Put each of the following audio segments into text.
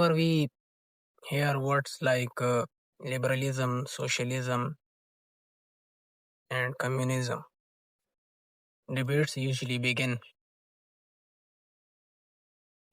whenever we hear words like liberalism, socialism, and communism, debates usually begin.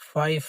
5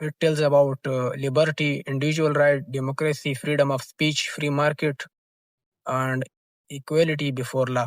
it tells about liberty, individual right, democracy, freedom of speech, free market and equality before law।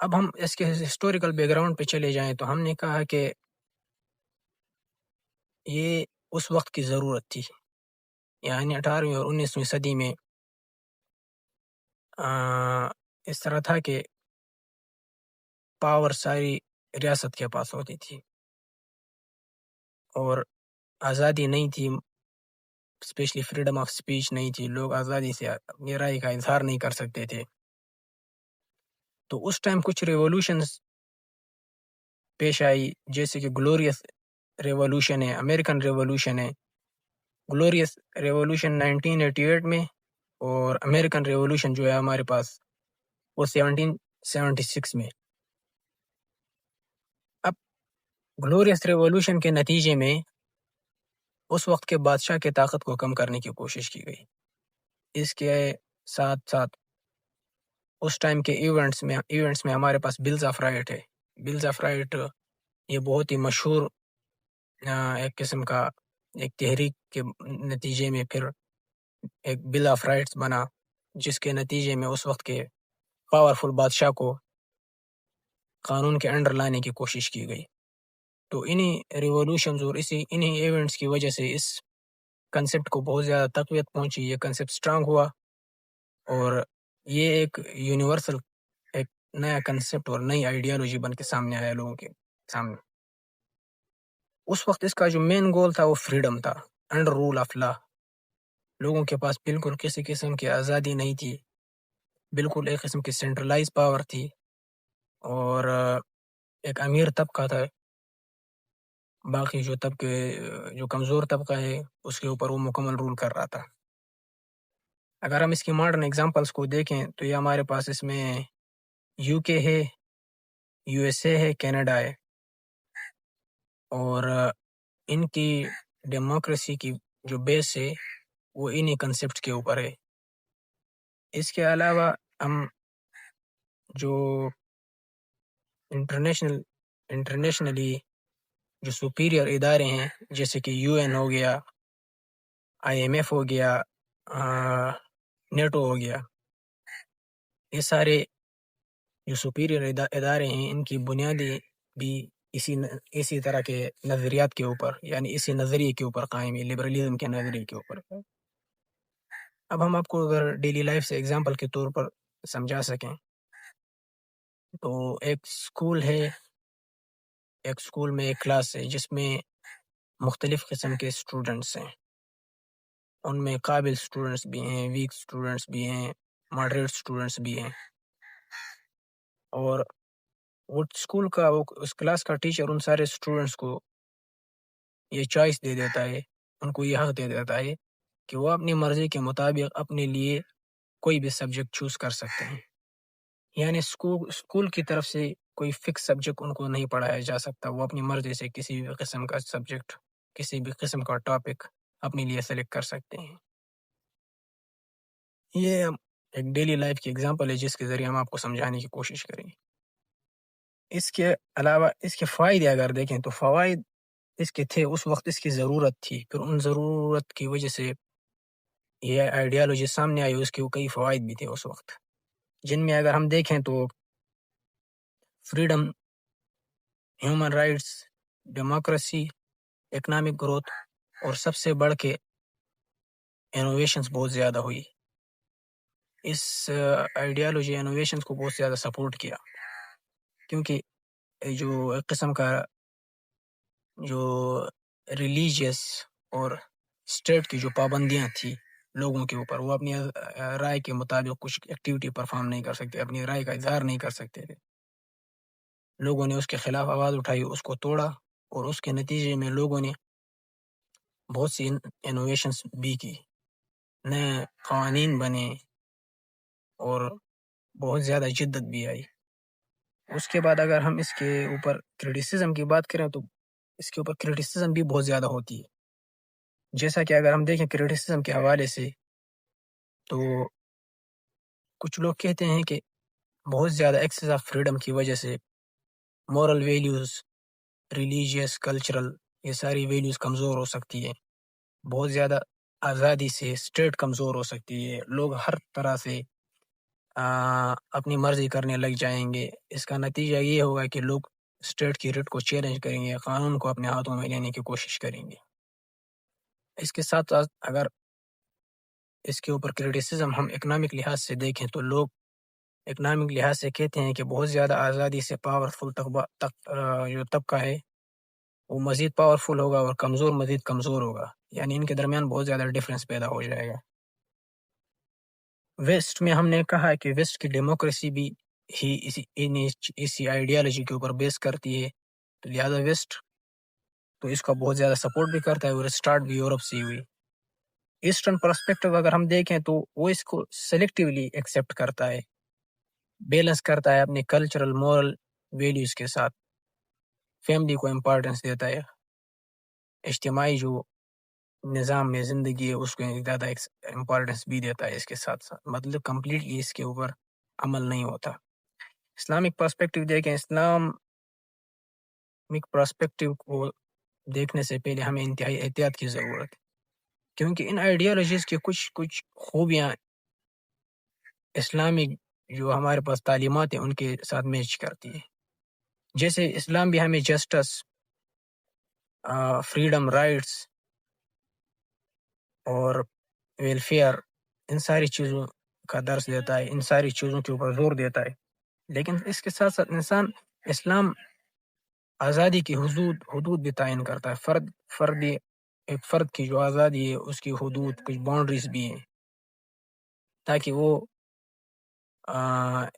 اب ہم اس کے historical back ground پہ چلے جائیں تو ہم نے کہا کہ یہ اس وقت کی ضرورت تھی، یعنی 18ویں اور 19ویں صدی میں اس طرح تھا کہ پاور ساری ریاست کے پاس ہوتی تھی اور آزادی نہیں تھی، اسپیشلی فریڈم آف اسپیچ نہیں تھی، لوگ آزادی سے اپنی رائے کا اظہار نہیں کر سکتے تھے۔ تو اس ٹائم کچھ ریولوشنز پیش آئی، جیسے کہ گلوریس ریولوشن ہے، امریکن ریولوشن ہے۔ گلوریس ریولوشن 1988 میں اور امریکن ریولوشن جو ہے ہمارے پاس وہ 1776 میں۔ اب گلوریس ریولوشن کے نتیجے میں اس وقت کے بادشاہ کی طاقت کو کم کرنے کی کوشش کی گئی۔ اس کے ساتھ ساتھ اس ٹائم کے ایونٹس میں ہمارے پاس بلز آف رائٹ ہے۔ بلز آف رائٹ یہ بہت ہی مشہور ایک قسم کا ایک تحریک کے نتیجے میں پھر ایک بل آف رائٹس بنا، جس کے نتیجے میں اس وقت کے پاورفل بادشاہ کو قانون کے انڈر لانے کی کوشش کی گئی۔ تو انہی ریولوشنز اور انہی ایونٹس کی وجہ سے اس کنسپٹ کو بہت زیادہ تقویت پہنچی، یہ کنسپٹ سٹرانگ ہوا اور یہ ایک یونیورسل ایک نیا کنسپٹ اور نئی آئیڈیالوجی بن کے سامنے آیا لوگوں کے سامنے۔ اس وقت اس کا جو مین گول تھا وہ فریڈم تھا، انڈر رول آف لا۔ لوگوں کے پاس بالکل کسی قسم کی آزادی نہیں تھی، بالکل ایک قسم کی سینٹرلائز پاور تھی اور ایک امیر طبقہ تھا، باقی جو کمزور طبقہ ہے اس کے اوپر وہ مکمل رول کر رہا تھا۔ اگر ہم اس کی ماڈرن ایگزامپلس کو دیکھیں تو یہ ہمارے پاس اس میں یو کے ہے، یو ایس اے ہے، کینیڈا ہے، اور ان کی ڈیموکریسی کی جو بیس ہے وہ انہی کنسپٹ کے اوپر ہے۔ اس کے علاوہ ہم جو انٹرنیشنلی جو سپیریئر ادارے ہیں، جیسے کہ یو این ہو گیا، آئی ایم ایف ہو گیا، نیٹو ہو گیا، یہ سارے جو سپیریئر ادارے ہیں ان کی بنیادی بھی اسی طرح کے نظریات کے اوپر، یعنی اسی نظریے کے اوپر قائم ہے، لبرلزم کے نظریے کے اوپر۔ اب ہم آپ کو اگر ڈیلی لائف سے اگزامپل کے طور پر سمجھا سکیں تو ایک اسکول میں ایک کلاس ہے جس میں مختلف قسم کے اسٹوڈنٹس ہیں، ان میں قابل اسٹوڈنٹس بھی ہیں، ویک اسٹوڈنٹس بھی ہیں، ماڈریٹ اسٹوڈنٹس بھی ہیں، اور وہ اسکول کا اس کلاس کا ٹیچر ان سارے اسٹوڈنٹس کو یہ چوائس دے دیتا ہے، ان کو یہ حق دے دیتا ہے کہ وہ اپنی مرضی کے مطابق اپنے لیے کوئی بھی سبجیکٹ چوز کر سکتے ہیں، یعنی اسکول کی طرف سے کوئی فکس سبجیکٹ ان کو نہیں پڑھایا جا سکتا، وہ اپنی مرضی سے کسی بھی قسم کا سبجیکٹ، کسی بھی قسم کا ٹاپک اپنے لیے سلیکٹ کر سکتے ہیں۔ یہ ایک ڈیلی لائف کی اگزامپل ہے جس کے ذریعے ہم آپ کو سمجھانے کی کوشش کریں گے۔ اس کے علاوہ اس کے فوائد اگر دیکھیں تو فوائد اس کے تھے، اس وقت اس کی ضرورت تھی، پھر ان ضرورت کی وجہ سے یہ آئیڈیالوجی سامنے آئی، اس کے کئی فوائد بھی تھے اس وقت، جن میں اگر ہم دیکھیں تو freedom, human rights, democracy, economic growth, اور سب سے بڑھ کے انوویشنز بہت زیادہ ہوئی۔ اس آئیڈیالوجی انوویشنز کو بہت زیادہ سپورٹ کیا، کیونکہ جو ایک قسم کا جو ریلیجیس اور اسٹیٹ کی جو پابندیاں تھیں لوگوں کے اوپر، وہ اپنی رائے کے مطابق کچھ ایکٹیویٹی پرفارم نہیں کر سکتے، اپنی رائے کا اظہار نہیں کر سکتے تھے، لوگوں نے اس کے خلاف آواز اٹھائی، اس کو توڑا، اور اس کے نتیجے میں لوگوں نے بہت سی انوویشنز بھی کی، نئے قوانین بنے اور بہت زیادہ جدت بھی آئی۔ اس کے بعد اگر ہم اس کے اوپر کرٹیسزم کی بات کریں تو اس کے اوپر کرٹیسزم بھی بہت زیادہ ہوتی ہے، جیسا کہ اگر ہم دیکھیں کرٹیسزم کے حوالے سے تو کچھ لوگ کہتے ہیں کہ بہت زیادہ ایکسیس آف فریڈم کی وجہ سے مورل ویلیوز، ریلیجیس، کلچرل، یہ ساری ویلیوز کمزور ہو سکتی ہے، بہت زیادہ آزادی سے اسٹیٹ کمزور ہو سکتی ہے، لوگ ہر طرح سے اپنی مرضی کرنے لگ جائیں گے، اس کا نتیجہ یہ ہوگا کہ لوگ اسٹیٹ کی ریٹ کو چیلنج کریں گے، قانون کو اپنے ہاتھوں میں لینے کی کوشش کریں گے۔ اس کے ساتھ ساتھ اگر اس کے اوپر کرٹیسزم ہم اکنامک لحاظ سے دیکھیں تو لوگ اکنامک لحاظ سے کہتے ہیں کہ بہت زیادہ آزادی سے پاورفل جو طبقہ ہے وہ مزید پاورفل ہوگا اور کمزور مزید کمزور ہوگا، یعنی ان کے درمیان بہت زیادہ ڈفرینس پیدا ہو جائے گا۔ ویسٹ میں ہم نے کہا کہ ویسٹ کی ڈیموکریسی بھی ہی اسی آئیڈیالوجی کے اوپر بیس کرتی ہے، تو لہٰذا ویسٹ تو اس کا بہت زیادہ سپورٹ بھی کرتا ہے اور اسٹارٹ بھی یورپ سے ہی ہوئی۔ ایسٹرن پرسپیکٹو اگر ہم دیکھیں تو وہ اس کو سلیکٹیولی ایکسیپٹ کرتا ہے، بیلنس کرتا ہے اپنے کلچرل مورل ویلیوز کے ساتھ، فیملی کو امپورٹنس دیتا ہے، اجتماعی جو نظام میں زندگی ہے اس کو زیادہ امپورٹنس بھی دیتا ہے، اس کے ساتھ ساتھ مطلب کمپلیٹلی اس کے اوپر عمل نہیں ہوتا۔ اسلامک پرسپیکٹو دیکھیں، اسلامک پرسپیکٹو کو دیکھنے سے پہلے ہمیں انتہائی احتیاط کی ضرورت ہے، کیونکہ ان آئیڈیالوجیز کی کچھ خوبیاں اسلامک جو ہمارے پاس تعلیمات ہیں ان کے ساتھ میچ کرتی ہے۔ جیسے اسلام بھی ہمیں جسٹس، فریڈم، رائٹس اور ویلفیئر، ان ساری چیزوں کا درس دیتا ہے، ان ساری چیزوں کے اوپر زور دیتا ہے، لیکن اس کے ساتھ ساتھ اسلام آزادی کی حدود بھی تعین کرتا ہے۔ ایک فرد کی جو آزادی ہے اس کی حدود، کچھ باؤنڈریز بھی ہیں، تاکہ وہ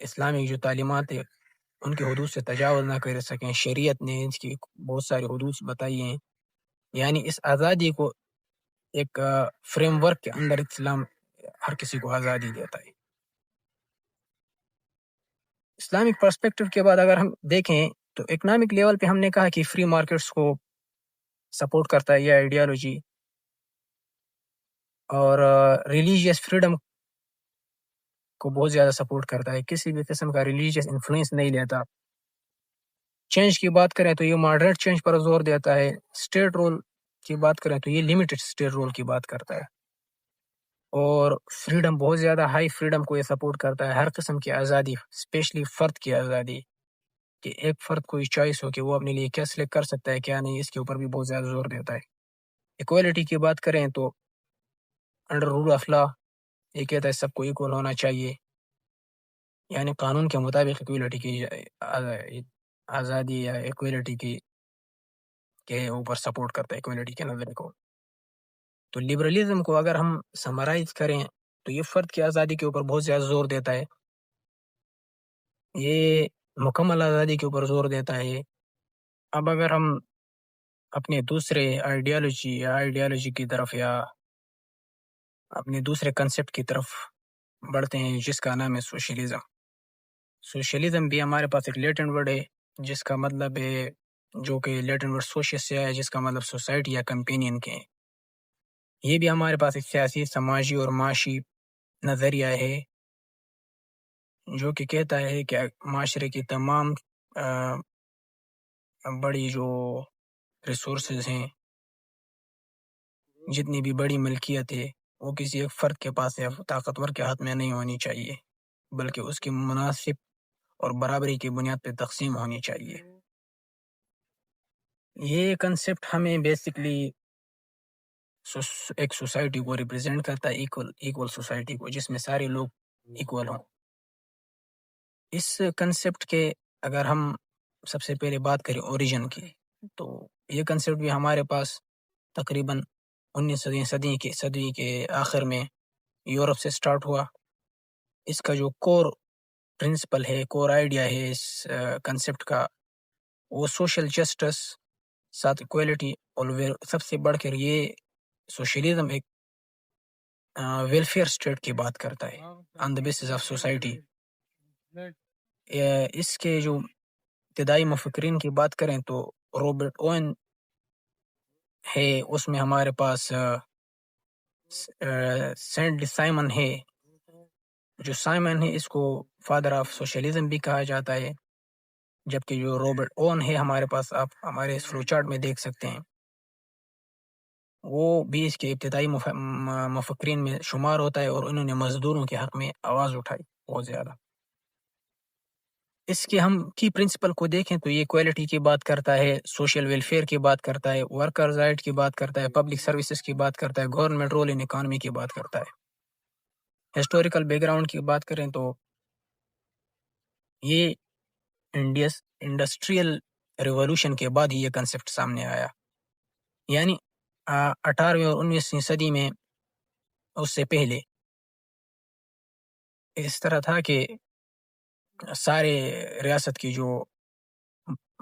اسلامک جو تعلیمات ہے ان کی حدود سے تجاوز نہ کر سکیں۔ شریعت نے اس کی بہت ساری حدود بتائی ہیں، یعنی اس آزادی کو ایک فریم ورک کے اندر اسلام ہر کسی کو آزادی دیتا ہے۔ اسلامک پرسپیکٹو کے بعد اگر ہم دیکھیں تو اکنامک لیول پہ ہم نے کہا کہ فری مارکیٹس کو سپورٹ کرتا ہے یہ آئیڈیالوجی، اور ریلیجیس فریڈم کو بہت زیادہ سپورٹ کرتا ہے، کسی بھی قسم کا ریلیجیس انفلوئنس نہیں لیتا۔ چینج کی بات کریں تو یہ ماڈریٹ چینج پر زور دیتا ہے، اسٹیٹ رول کی بات کریں تو یہ لمیٹڈ اسٹیٹ رول کی بات کرتا ہے، اور فریڈم بہت زیادہ ہائی فریڈم کو یہ سپورٹ کرتا ہے، ہر قسم کی آزادی، اسپیشلی فرد کی آزادی، کہ ایک فرد کوئی چوائس ہو کہ وہ اپنے لیے کیا سلیکٹ کر سکتا ہے کیا نہیں، اس کے اوپر بھی بہت زیادہ زور دیتا ہے۔ ایکویلٹی کی بات کریں تو انڈر رول آف لا یہ کہتا ہے سب کو ایکول ہونا چاہیے، یعنی قانون کے مطابق ایکویلٹی کی آزادی یا ایکویلٹی کے اوپر سپورٹ کرتا ہے، ایکویلٹی کے نظر کو۔ تو لبرلزم کو اگر ہم سمرائز کریں تو یہ فرد کی آزادی کے اوپر بہت زیادہ زور دیتا ہے، یہ مکمل آزادی کے اوپر زور دیتا ہے۔ اب اگر ہم اپنے دوسرے آئیڈیالوجی کی طرف یا اپنے دوسرے کنسپٹ کی طرف بڑھتے ہیں جس کا نام ہے سوشلزم۔ سوشلزم بھی ہمارے پاس ایک لیٹن ورڈ ہے جس کا مطلب ہے، جو کہ لیٹن ورڈ سوشس سے ہے، جس کا مطلب سوسائٹی یا کمپینین کے ہیں۔ یہ بھی ہمارے پاس ایک سیاسی، سماجی اور معاشی نظریہ ہے جو کہ کہتا ہے کہ معاشرے کی تمام بڑی جو ریسورسز ہیں، جتنی بھی بڑی ملکیت ہے، وہ کسی ایک فرد کے پاس یا طاقتور کے ہاتھ میں نہیں ہونی چاہیے، بلکہ اس کی مناسب اور برابری کی بنیاد پہ تقسیم ہونی چاہیے۔ یہ کنسپٹ ہمیں بیسکلی ایک سوسائٹی کو ریپرزینٹ کرتا ہے، ایکول سوسائٹی کو، جس میں سارے لوگ ایکول ہوں۔ اس کنسپٹ کے اگر ہم سب سے پہلے بات کریں اوریجن کی، تو یہ کنسپٹ بھی ہمارے پاس تقریباً 19 صدی کے آخر میں یورپ سے سٹارٹ ہوا۔ اس کا جو کور پرنسپل ہے، کور آئیڈیا ہے اس کنسپٹ کا، وہ سوشل جسٹس ساتھ ایکویلٹی، اور سب سے بڑھ کر یہ سوشلزم ایک ویلفیئر اسٹیٹ کی بات کرتا ہے آن دا بیسس آف سوسائٹی۔ اس کے جو ابتدائی مفکرین کی بات کریں تو روبرٹ اوین ہے، اس میں ہمارے پاس سینٹ سائمن ہے، جو سائمن ہے اس کو فادر آف سوشلزم بھی کہا جاتا ہے، جبکہ جو روبرٹ اوون ہے ہمارے پاس، آپ ہمارے اس فلو چارٹ میں دیکھ سکتے ہیں، وہ بھی اس کے ابتدائی مفکرین میں شمار ہوتا ہے، اور انہوں نے مزدوروں کے حق میں آواز اٹھائی۔ بہت زیادہ. اس کے ہم کی پرنسپل کو دیکھیں تو یہ کوالٹی کی بات کرتا ہے، سوشل ویلفیئر کی بات کرتا ہے، ورکرز رائٹ کی بات کرتا ہے، پبلک سروسز کی بات کرتا ہے، گورنمنٹ رول ان اکانومی کی بات کرتا ہے. ہسٹوریکل بیک گراؤنڈ کی بات کریں تو یہ انڈسٹریل ریولوشن کے بعد ہی یہ کنسپٹ سامنے آیا. یعنی 18ویں اور 19ویں صدی میں اس سے پہلے اس طرح تھا کہ سارے ریاست کی جو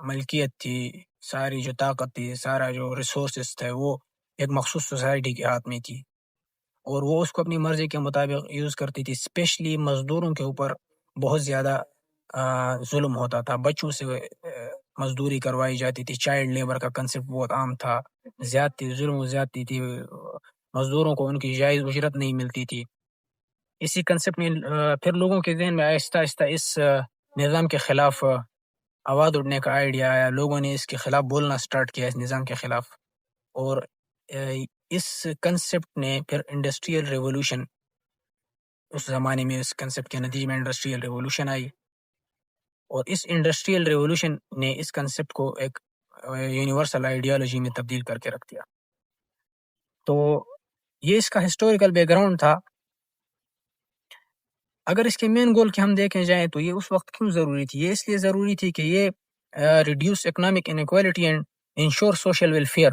ملکیت تھی، ساری جو طاقت تھی، سارا جو ریسورسز تھے وہ ایک مخصوص سوسائٹی کے ہاتھ میں تھی، اور وہ اس کو اپنی مرضی کے مطابق یوز کرتی تھی. اسپیشلی مزدوروں کے اوپر بہت زیادہ ظلم ہوتا تھا، بچوں سے مزدوری کروائی جاتی تھی، چائلڈ لیبر کا کنسپٹ بہت عام تھا، زیادتی ظلم و زیادتی تھی، مزدوروں کو ان کی جائز اجرت نہیں ملتی تھی. اسی کنسپٹ نے پھر لوگوں کے ذہن میں آہستہ آہستہ اس نظام کے خلاف آواز اٹھنے کا آئیڈیا آیا. لوگوں نے اس کے خلاف بولنا سٹارٹ کیا، اس نظام کے خلاف، اور اس کنسپٹ نے پھر انڈسٹریل ریولوشن، اس زمانے میں اس کنسپٹ کے نتیجے میں انڈسٹریل ریولوشن آئی، اور اس انڈسٹریل ریولوشن نے اس کنسپٹ کو ایک یونیورسل آئیڈیالوجی میں تبدیل کر کے رکھ دیا. تو یہ اس کا ہسٹوریکل بیک گراؤنڈ تھا. اگر اس کے مین گول کے ہم دیکھیں جائیں تو یہ اس وقت کیوں ضروری تھی؟ یہ اس لیے ضروری تھی کہ یہ reduce economic inequality and ensure social welfare.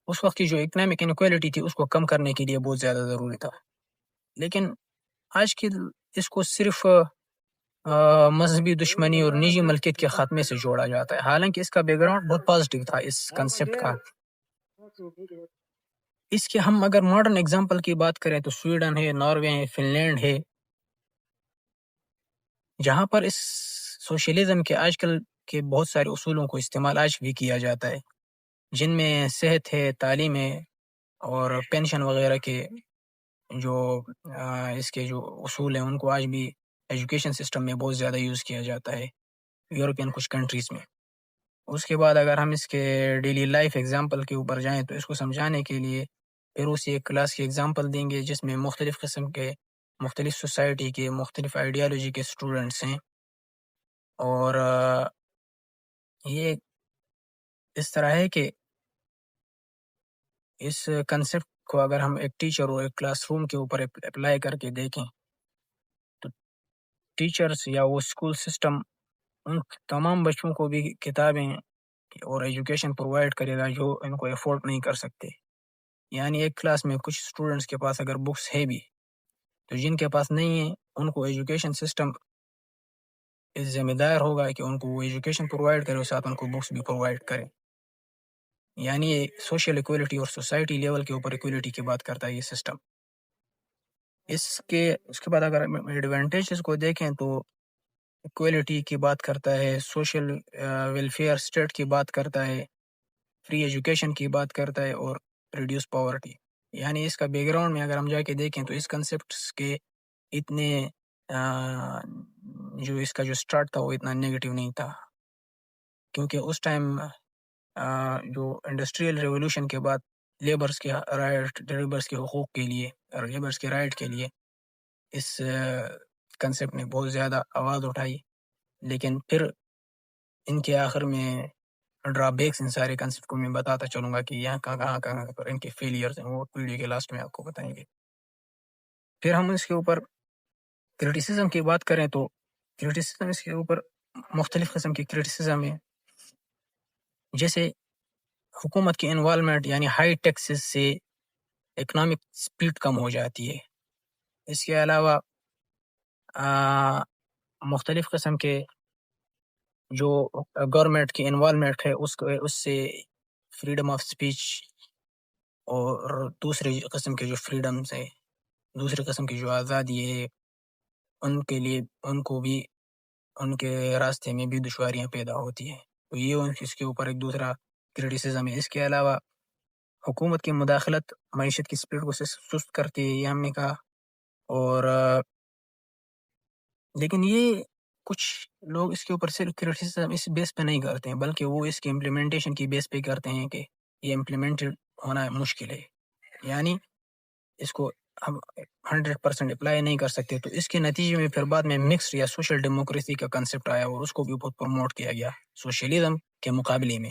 اس وقت کی جو اکنامک انیکوالٹی تھی اس کو کم کرنے کے لیے بہت زیادہ ضروری تھا. لیکن آج کی اس کو صرف مذہبی دشمنی اور نجی ملکیت کے خاتمے سے جوڑا جاتا ہے، حالانکہ اس کا بیک گراؤنڈ بہت پازیٹیو تھا اس کنسپٹ کا. اس کے ہم اگر ماڈرن اگزامپل کی بات کریں تو سویڈن ہے، ناروے ہے، فن لینڈ ہے، جہاں پر اس سوشلزم کے آج کل کے بہت سارے اصولوں کو استعمال آج بھی کیا جاتا ہے، جن میں صحت ہے، تعلیم ہے، اور پینشن وغیرہ کے جو اس کے جو اصول ہیں ان کو آج بھی ایجوکیشن سسٹم میں بہت زیادہ یوز کیا جاتا ہے یورپین کچھ کنٹریز میں. اس کے بعد اگر ہم اس کے ڈیلی لائف ایگزامپل کے اوپر جائیں تو اس کو سمجھانے کے لیے پھر اسی ایک کلاس کی ایگزامپل دیں گے جس میں مختلف قسم کے، مختلف سوسائٹی کے، مختلف آئیڈیالوجی کے اسٹوڈنٹس ہیں، اور یہ اس طرح ہے کہ اس کنسپٹ کو اگر ہم ایک ٹیچر اور ایک کلاس روم کے اوپر اپلائی کر کے دیکھیں تو ٹیچرز یا وہ اسکول سسٹم ان تمام بچوں کو بھی کتابیں اور ایجوکیشن پرووائڈ کرے گا جو ان کو افورڈ نہیں کر سکتے. یعنی ایک کلاس میں کچھ اسٹوڈنٹس کے پاس اگر بکس ہے بھی تو جن کے پاس نہیں ہیں ان کو ایجوکیشن سسٹم اس ذمہ دار ہوگا کہ ان کو وہ ایجوکیشن پرووائڈ کرے اور ساتھ ان کو بکس بھی پرووائڈ کرے. یعنی یہ سوشل ایکویلٹی اور سوسائٹی لیول کے اوپر ایکویلٹی کی بات کرتا ہے یہ سسٹم. اس کے بعد اگر ایڈوانٹیجز کو دیکھیں تو ایکویلٹی کی بات کرتا ہے، سوشل ویلفیئر اسٹیٹ کی بات کرتا ہے، فری ایجوکیشن کی بات کرتا ہے، اور ریڈیوس پاورٹی. یعنی اس کا بیک گراؤنڈ میں اگر ہم جا کے دیکھیں تو اس کنسپٹس کے اتنے جو اس کا جو سٹارٹ تھا وہ اتنا نیگیٹو نہیں تھا، کیونکہ اس ٹائم جو انڈسٹریل ریولوشن کے بعد لیبرز کے رائٹ، لیبرز کے حقوق کے لیے اور لیبرز کے رائٹ کے لیے اس کنسپٹ نے بہت زیادہ آواز اٹھائی. لیکن پھر ان کے آخر میں ڈرا بیکس ان سارے کنسپٹ کو میں بتاتا چلوں گا کہ یہاں کہاں پر ان کے فیلیئرز ہیں، وہ ویڈیو کے لاسٹ میں آپ کو بتائیں گے. پھر ہم اس کے اوپر کرٹیسزم کی بات کریں تو کرٹیسزم اس کے اوپر مختلف قسم کی کرٹیسزم ہے، جیسے حکومت کی انوالومنٹ، یعنی ہائی ٹیکسز سے اکنامک سپیڈ کم ہو جاتی ہے. اس کے علاوہ مختلف قسم کے جو گورنمنٹ کی انوالومنٹ ہے اس سے فریڈم آف سپیچ اور دوسرے قسم کے جو فریڈمز ہیں، دوسرے قسم کی جو آزادی ہے، ان کے لیے ان کو بھی ان کے راستے میں بھی دشواریاں پیدا ہوتی ہیں. تو یہ اس کے اوپر ایک دوسرا کرٹیسزم ہے. اس کے علاوہ حکومت کی مداخلت معیشت کی سپیڈ کو سست کرتی ہے، یہ ہم نے کہا. اور لیکن یہ کچھ لوگ اس کے اوپر صرف کرٹیسزم اس بیس پہ نہیں کرتے ہیں، بلکہ وہ اس کے امپلیمنٹیشن کی بیس پہ کرتے ہیں کہ یہ امپلیمنٹڈ ہونا مشکل ہے. یعنی اس کو ہم 100% اپلائی نہیں کر سکتے، تو اس کے نتیجے میں پھر بعد میں مکس یا سوشل ڈیموکریسی کا کنسپٹ آیا اور اس کو بھی بہت پروموٹ کیا گیا سوشلزم کے مقابلے میں۔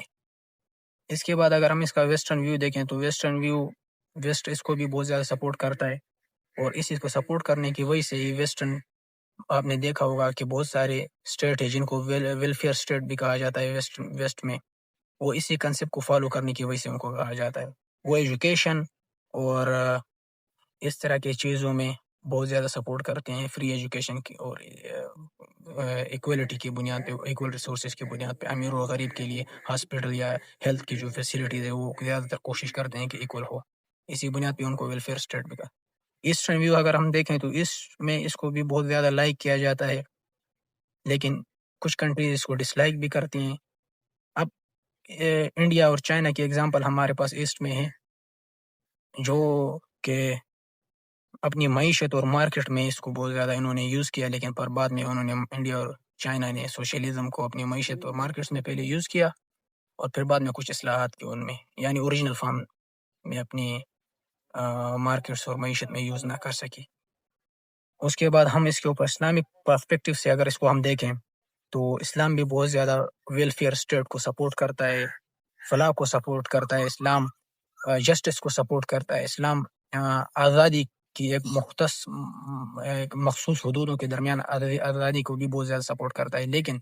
اس کے بعد اگر ہم اس کا ویسٹرن ویو دیکھیں تو ویسٹرن ویو ویسٹ اس کو بھی بہت زیادہ سپورٹ کرتا ہے، اور اسی کو سپورٹ کرنے کی وجہ سے ہی ویسٹرن، آپ نے دیکھا ہوگا کہ بہت سارے اسٹیٹ ہے جن کو ویلفیئر اسٹیٹ بھی کہا جاتا ہے ویسٹ میں، وہ اسی کنسپٹ کو فالو کرنے کی وجہ سے ان کو کہا جاتا ہے۔ وہ ایجوکیشن اور اس طرح کی چیزوں میں بہت زیادہ سپورٹ کرتے ہیں، فری ایجوکیشن کی اور ایکویلٹی کی بنیاد پہ، ایکول ریسورسز کی بنیاد پہ امیر و غریب کے لیے ہاسپٹل یا ہیلتھ کی جو فیسلٹیز ہے وہ زیادہ تر کوشش کرتے ہیں کہ ایکول ہو، اسی بنیاد پہ ان کو ویلفیئر اسٹیٹ بھی کہا۔ ایسٹرن ویو اگر ہم دیکھیں تو اس میں اس کو بھی بہت زیادہ لائک کیا جاتا ہے، لیکن کچھ کنٹریز اس کو ڈس لائک بھی کرتی ہیں۔ اب انڈیا اور چائنا کی ایگزامپل ہمارے پاس ایسٹ میں ہے، جو کہ اپنی معیشت اور مارکیٹ میں اس کو بہت زیادہ انہوں نے یوز کیا، لیکن پر بعد میں انہوں نے انڈیا اور چائنا نے سوشلزم کو اپنی معیشت اور مارکیٹس میں پہلے یوز کیا اور پھر بعد میں کچھ اصلاحات کی ان میں، یعنی اوریجنل فارم میں اپنی مارکیٹس اور معیشت میں یوز نہ کر سکی۔ اس کے بعد ہم اس کے اوپر اسلامک پرسپیکٹو سے اگر اس کو ہم دیکھیں تو اسلام بھی بہت زیادہ ویلفیئر اسٹیٹ کو سپورٹ کرتا ہے، فلاح کو سپورٹ کرتا ہے، اسلام جسٹس کو سپورٹ کرتا ہے، اسلام آزادی کی ایک مخصوص حدودوں کے درمیان آزادی کو بھی بہت زیادہ سپورٹ کرتا ہے، لیکن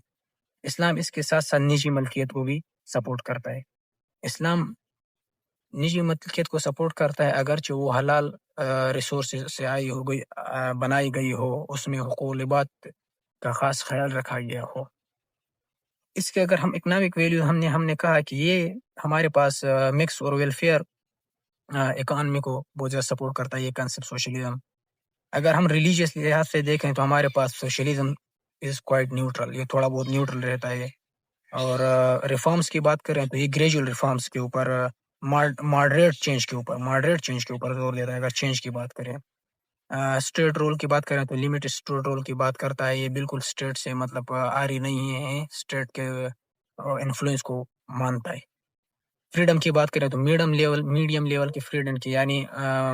اسلام اس کے ساتھ ساتھ نجی ملکیت کو بھی سپورٹ کرتا ہے۔ اسلام نجی ملکیت کو سپورٹ کرتا ہے اگرچہ وہ حلال ریسورسز سے بنائی گئی ہو، اس میں حقوق العباد کا خاص خیال رکھا گیا ہو۔ اس کے اگر ہم اکنامک ویلیو ہم نے کہا کہ یہ ہمارے پاس مکس اور ویلفیئر اکانومی کو بہت زیادہ سپورٹ کرتا ہے یہ کنسپٹ سوشلزم۔ اگر ہم ریلیجیس لحاظ سے دیکھیں تو ہمارے پاس سوشلزم از کوائٹ نیوٹرل، یہ تھوڑا بہت نیوٹرل رہتا ہے، اور ریفارمز کی بات کریں تو یہ گریجول ریفارمز کے اوپر، ماڈریٹ چینج کے اوپر زور دیتا ہے۔ اگر چینج کی بات کریں، اسٹیٹ رول کی بات کریں تو لمیٹڈ اسٹیٹ رول کی بات کرتا ہے، یہ بالکل اسٹیٹ سے مطلب آری نہیں ہے، اسٹیٹ کے انفلوئنس کو مانتا ہے۔ فریڈم کی بات کریں تو میڈیم لیول کی فریڈم کی، یعنی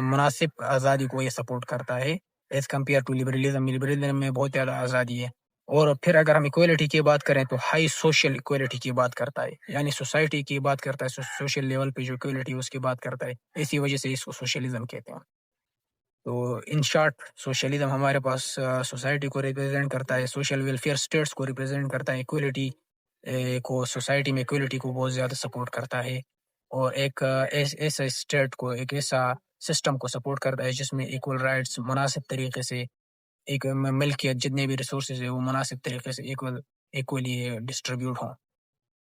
مناسب آزادی کو یہ سپورٹ کرتا ہے ایز کمپیئر ٹو لبرلزم میں بہت زیادہ آزادی ہے۔ اور پھر اگر ہم ایکویلٹی کی بات کریں تو ہائی سوشل ایکویلٹی کی بات کرتا ہے، یعنی سوسائٹی کی بات کرتا ہے، سوشل لیول پہ جو ایکویلٹی اس کی بات کرتا ہے، اسی وجہ سے اس کو سوشلزم کہتے ہیں۔ تو ان شارٹ سوشلزم ہمارے پاس سوسائٹی کو ریپرزینٹ کرتا ہے، سوشل ویلفیئر اسٹیٹس کو ریپرزینٹ کرتا ہے، ایکویلٹی کو، سوسائٹی میں ایکویلٹی کو بہت زیادہ سپورٹ کرتا ہے، اور ایک ایسا اسٹیٹ کو، ایک ایسا سسٹم کو سپورٹ کرتا ہے جس میں ایکول رائٹس مناسب طریقے سے، ایک ملکیت جتنے بھی ریسورسز ہیں وہ مناسب طریقے سے ایکولی ڈسٹریبیوٹ ہوں۔